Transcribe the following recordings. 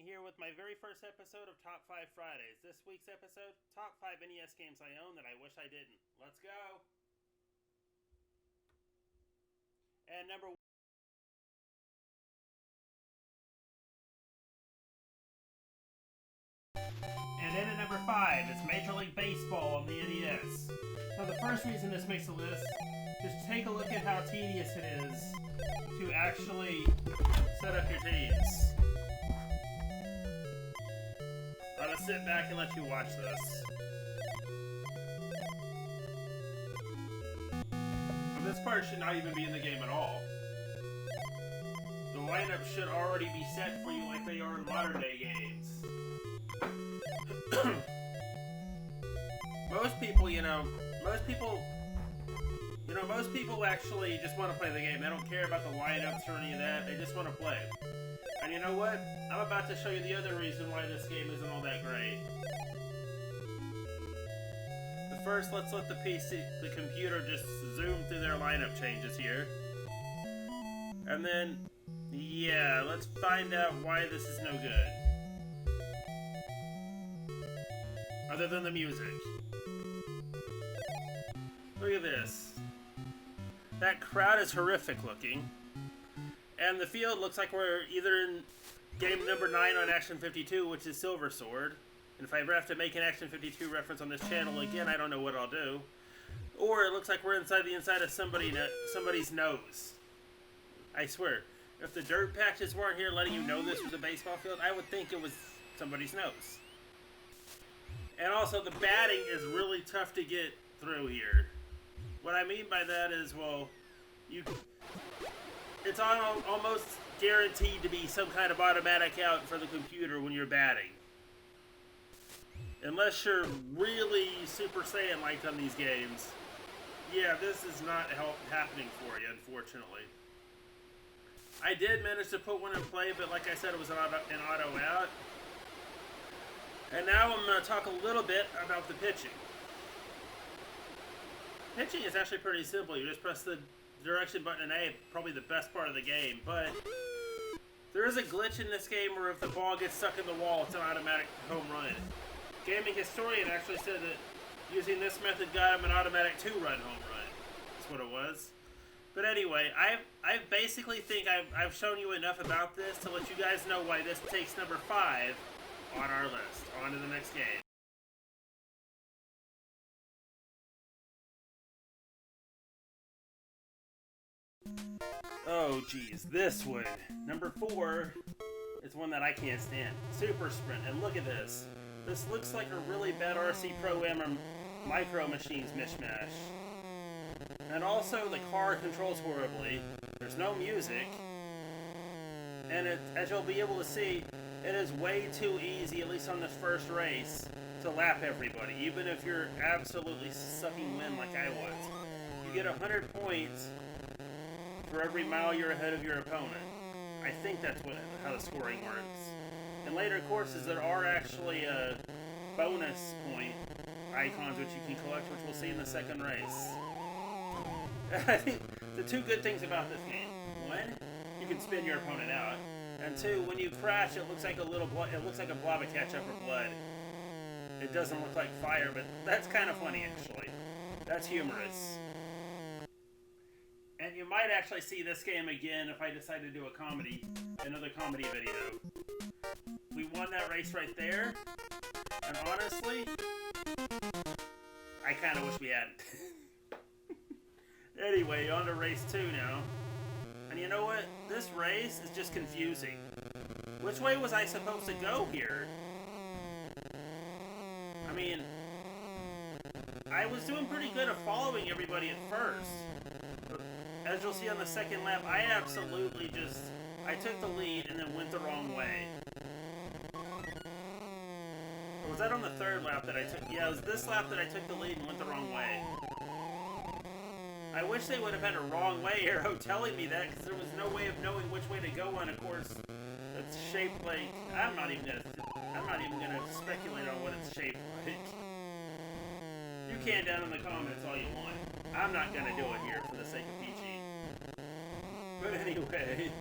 here with my very first episode of Top 5 Fridays. This week's episode, Top 5 NES games I own that I wish I didn't. Let's go! And number 1. And in at number 5, it's Major League Baseball on the NES. Now the first reason this makes a list, just take a look at how tedious it is to actually set up your teams. I'm gonna sit back and let you watch this. But this part should not even be in the game at all. The lineup should already be set for you like they are in modern day games. Most people actually just want to play the game. They don't care about the lineups or any of that. They just want to play. And you know what? I'm about to show you the other reason why this game isn't all that great. But first, let's let the computer just zoom through their lineup changes here. And then, yeah, let's find out why this is no good. Other than the music. Look at this. That crowd is horrific looking. And the field looks like we're either in game number 9 on Action 52, which is Silver Sword. And if I ever have to make an Action 52 reference on this channel again, I don't know what I'll do. Or it looks like we're inside the inside of somebody's nose. I swear. If the dirt patches weren't here letting you know this was a baseball field, I would think it was somebody's nose. And also, the batting is really tough to get through here. What I mean by that is, well, it's almost guaranteed to be some kind of automatic out for the computer when you're batting. Unless you're really Super Saiyan like on these games. Yeah, this is not happening for you, unfortunately. I did manage to put one in play, but like I said, it was an auto out. And now I'm going to talk a little bit about the pitching. Pitching is actually pretty simple. You just press the direction button in A, probably the best part of the game, but there is a glitch in this game where if the ball gets stuck in the wall, it's an automatic home run. Gaming Historian actually said that using this method got him an automatic 2-run home run. That's what it was. But anyway, I basically think I've shown you enough about this to let you guys know why this takes number 5 on our list. On to the next game. Oh geez, this one. Number 4 is one that I can't stand. Super Sprint, and look at this. This looks like a really bad RC Pro-Am or Micro Machines mishmash. And also, the car controls horribly. There's no music. And as you'll be able to see, it is way too easy, at least on this first race, to lap everybody, even if you're absolutely sucking wind like I was. You get 100 points for every mile you're ahead of your opponent. I think that's how the scoring works. In later courses, there are actually bonus point icons which you can collect, which we'll see in the second race. I think the two good things about this game: 1, you can spin your opponent out, and 2, when you crash, it looks like a blob of ketchup or blood. It doesn't look like fire, but that's kind of funny actually. That's humorous. And you might actually see this game again if I decide to do another comedy video. We won that race right there, and honestly, I kind of wish we hadn't. Anyway, on to race 2 now. And you know what? This race is just confusing. Which way was I supposed to go here? I mean, I was doing pretty good at following everybody at first. But as you'll see on the second lap, I took the lead and then went the wrong way. Or was that on the third lap that I took? Yeah, it was this lap that I took the lead and went the wrong way. I wish they would have had a wrong way arrow telling me that, because there was no way of knowing which way to go on a course that's shaped like... I'm not even gonna speculate on what it's shaped like. You can down in the comments all you want. I'm not gonna do it here for the sake of PG. But anyway...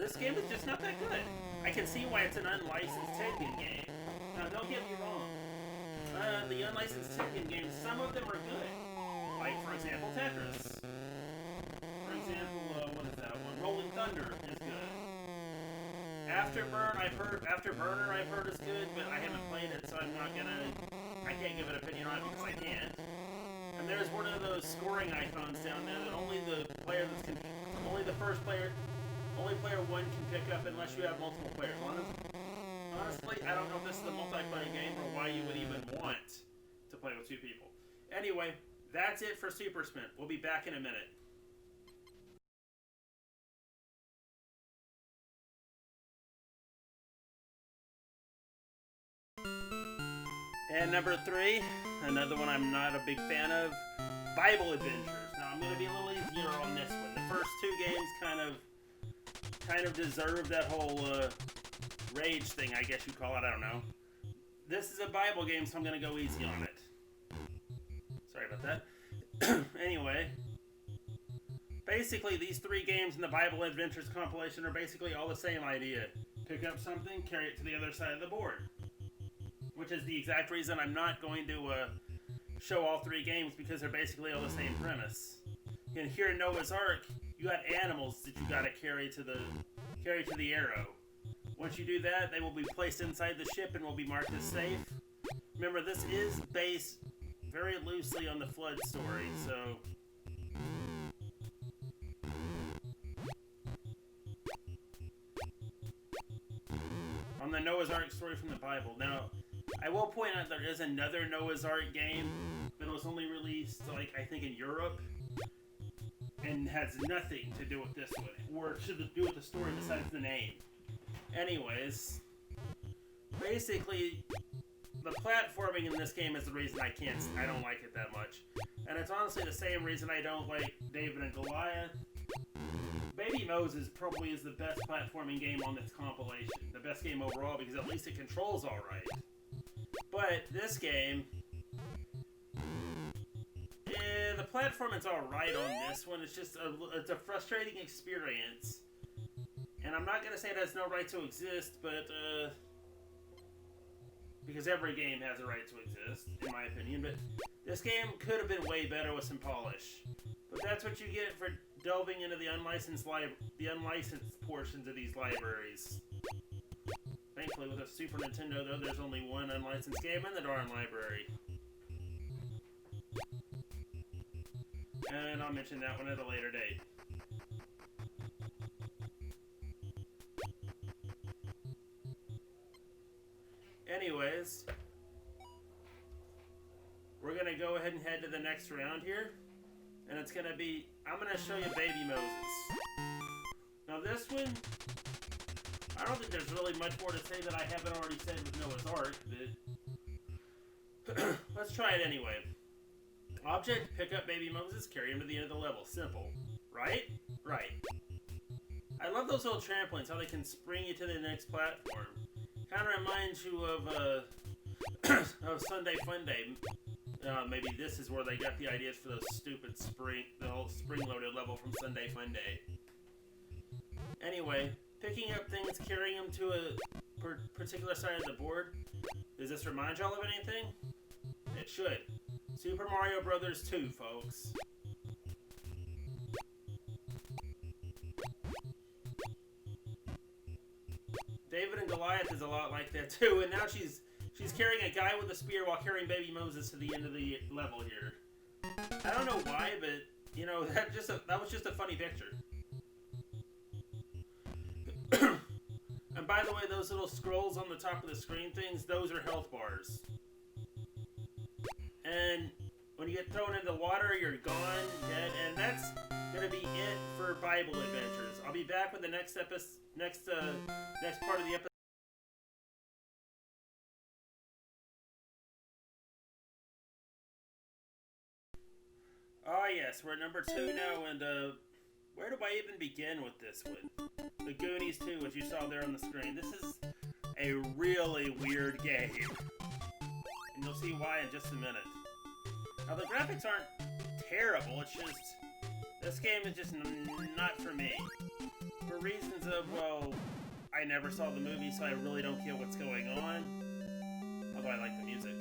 this game is just not that good. I can see why it's an unlicensed Tekken game. Now, don't get me wrong. The unlicensed Tekken games, some of them are good. Like, for example, Tetris. For example, what is that one? Rolling Thunder is good. Afterburner I've heard is good, but I haven't played it, so I can't give an opinion on it because I can't. And there's one of those scoring icons down there that only the player only player one can pick up unless you have multiple players. Honestly, I don't know if this is a multiplayer game or why you would even want to play with two people. Anyway, that's it for Super Sprint. We'll be back in a minute. And number 3, another one I'm not a big fan of, Bible Adventures. Now I'm going to be a little easier on this one. The first 2 games kind of deserve that whole rage thing, I guess you call it. I don't know. This is a Bible game, so I'm going to go easy on it. Sorry about that. Anyway, basically these 3 games in the Bible Adventures compilation are basically all the same idea. Pick up something, carry it to the other side of the board. Which is the exact reason I'm not going to show all 3 games, because they're basically all the same premise. And here in Noah's Ark, you got animals that you gotta carry to the arrow. Once you do that, they will be placed inside the ship and will be marked as safe. Remember, this is based very loosely on the flood story, so... on the Noah's Ark story from the Bible. Now, I will point out there is another Noah's Ark game, but it was only released, like, I think in Europe, and has nothing to do with this one, or to do with the story besides the name. Anyways, basically, the platforming in this game is the reason I don't like it that much. And it's honestly the same reason I don't like David and Goliath. Baby Moses probably is the best platforming game on this compilation. The best game overall, because at least it controls alright. But this game... the platforming's alright on this one. It's just it's a frustrating experience. And I'm not going to say it has no right to exist, but... because every game has a right to exist, in my opinion. But this game could have been way better with some polish. But that's what you get for delving into the unlicensed portions of these libraries. Thankfully, with a Super Nintendo, though, there's only one unlicensed game in the darn library. And I'll mention that one at a later date. Anyways, we're going to go ahead and head to the next round here. And it's going to be, I'm going to show you Baby Moses. Now this one, I don't think there's really much more to say that I haven't already said with Noah's Ark, but let's try it anyway. Object, pick up Baby Moses, carry him to the end of the level. Simple. Right? Right. I love those little trampolines, how they can spring you to the next platform. Kind of reminds you of Sunday Fun Day. Maybe this is where they got the ideas for those stupid the whole spring-loaded level from Sunday Fun Day. Anyway, picking up things, carrying them to a particular side of the board. Does this remind y'all of anything? It should. Super Mario Brothers 2, folks. David and Goliath is a lot like that too, and now she's carrying a guy with a spear while carrying Baby Moses to the end of the level here. I don't know why, but you know that was just a funny picture. And by the way, those little scrolls on the top of the screen things, those are health bars. And when you get thrown into the water, you're gone, dead, and that's gonna be it for Bible Adventures. I'll be back with the next part of the episode. Oh yes, we're at number 2 now, and where do I even begin with this one? The Goonies 2, which you saw there on the screen. This is a really weird game, and you'll see why in just a minute. Now the graphics aren't terrible, it's just, this game is just not for me. For reasons of, well, I never saw the movie, so I really don't get what's going on. Although I like the music.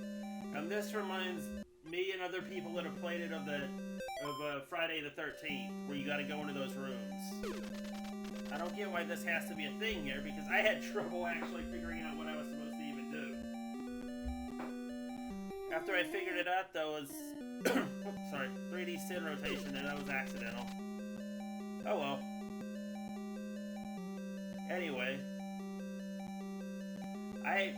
And this reminds me and other people that have played it of Friday the 13th, where you gotta go into those rooms. I don't get why this has to be a thing here, because I had trouble actually figuring out what I was supposed to even do. After I figured it out, though, was... oops, sorry. 3D sin rotation, and that was accidental. Oh well. Anyway. I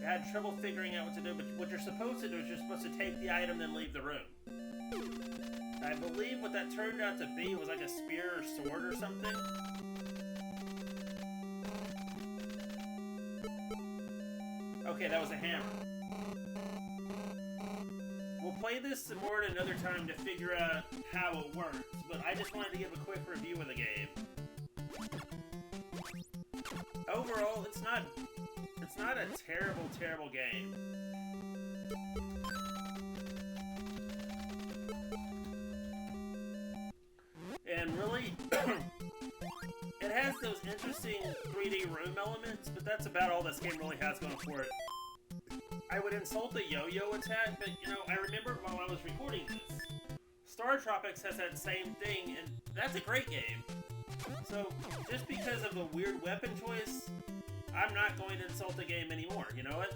had trouble figuring out what to do, but what you're supposed to do is you're supposed to take the item and leave the room. I believe what that turned out to be was like a spear or sword or something. Okay, that was a hammer. We'll play this some more at another time to figure out how it works, but I just wanted to give a quick review of the game. Overall, it's not a terrible, terrible game. And really, it has those interesting 3D room elements, but that's about all this game really has going for it. I would insult the yo-yo attack, but, you know, I remember while I was recording this, Star Tropics has that same thing, and that's a great game. So, just because of the weird weapon choice, I'm not going to insult the game anymore, you know what?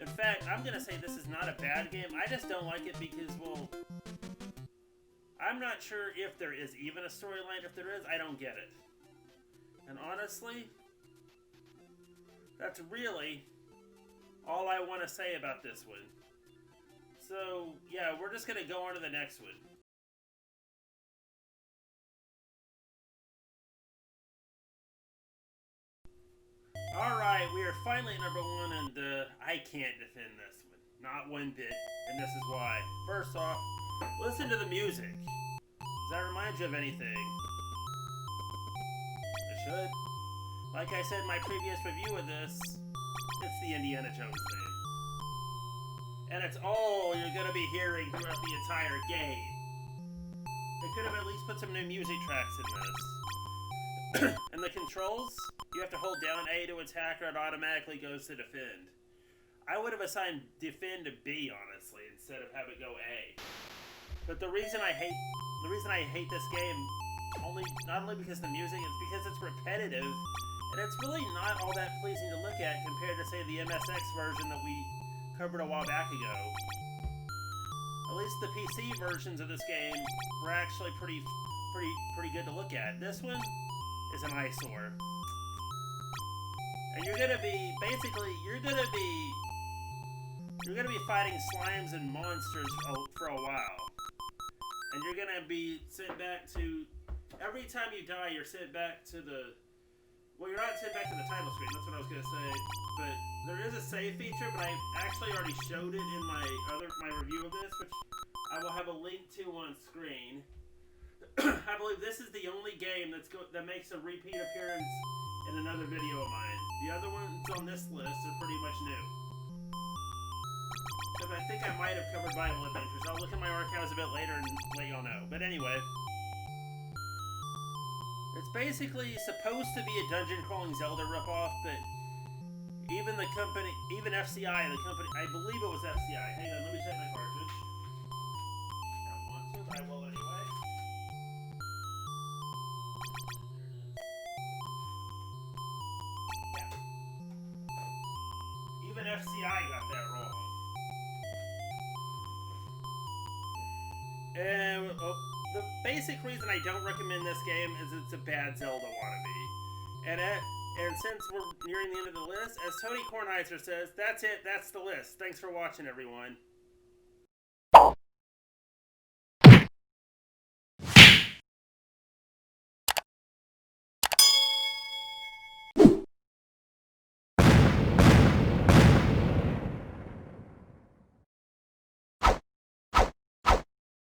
In fact, I'm going to say this is not a bad game, I just don't like it because, well, I'm not sure if there is even a storyline. If there is, I don't get it. And honestly, that's really all I want to say about this one. So, yeah, we're just going to go on to the next one. Alright, we are finally at number 1, and I can't defend this one. Not one bit, and this is why. First off, listen to the music. Does that remind you of anything? It should. Like I said in my previous review of this, it's the Indiana Jones theme. And it's all you're going to be hearing throughout the entire game. They could have at least put some new music tracks in this. And the controls, you have to hold down A to attack or it automatically goes to defend. I would have assigned defend to B, honestly, instead of have it go A. But the reason I hate this game, not only because of the music, it's because it's repetitive, and it's really not all that pleasing to look at compared to, say, the MSX version that we covered a while back ago. At least the PC versions of this game were actually pretty good to look at. This one is an eyesore. And you're gonna be fighting slimes and monsters for a while. And you're gonna be sent back to, every time you die, you're sent back to the, well, you're not sent back to the title screen, that's what I was gonna say, but there is a save feature, but I actually already showed it in my review of this, which I will have a link to on screen. I believe this is the only game that makes a repeat appearance in another video of mine. The other ones on this list are pretty much new. Because I think I might have covered Bible Adventures. I'll look at my archives a bit later and let y'all know. But anyway, it's basically supposed to be a dungeon crawling Zelda ripoff, but even the company, even FCI, the company, I believe it was FCI. Hang on, let me check my cartridge. I don't want to, but I will anyway. Even FCI got that wrong. And the basic reason I don't recommend this game is it's a bad Zelda wannabe. And since we're nearing the end of the list, as Tony Kornheiser says, that's it, that's the list. Thanks for watching, everyone.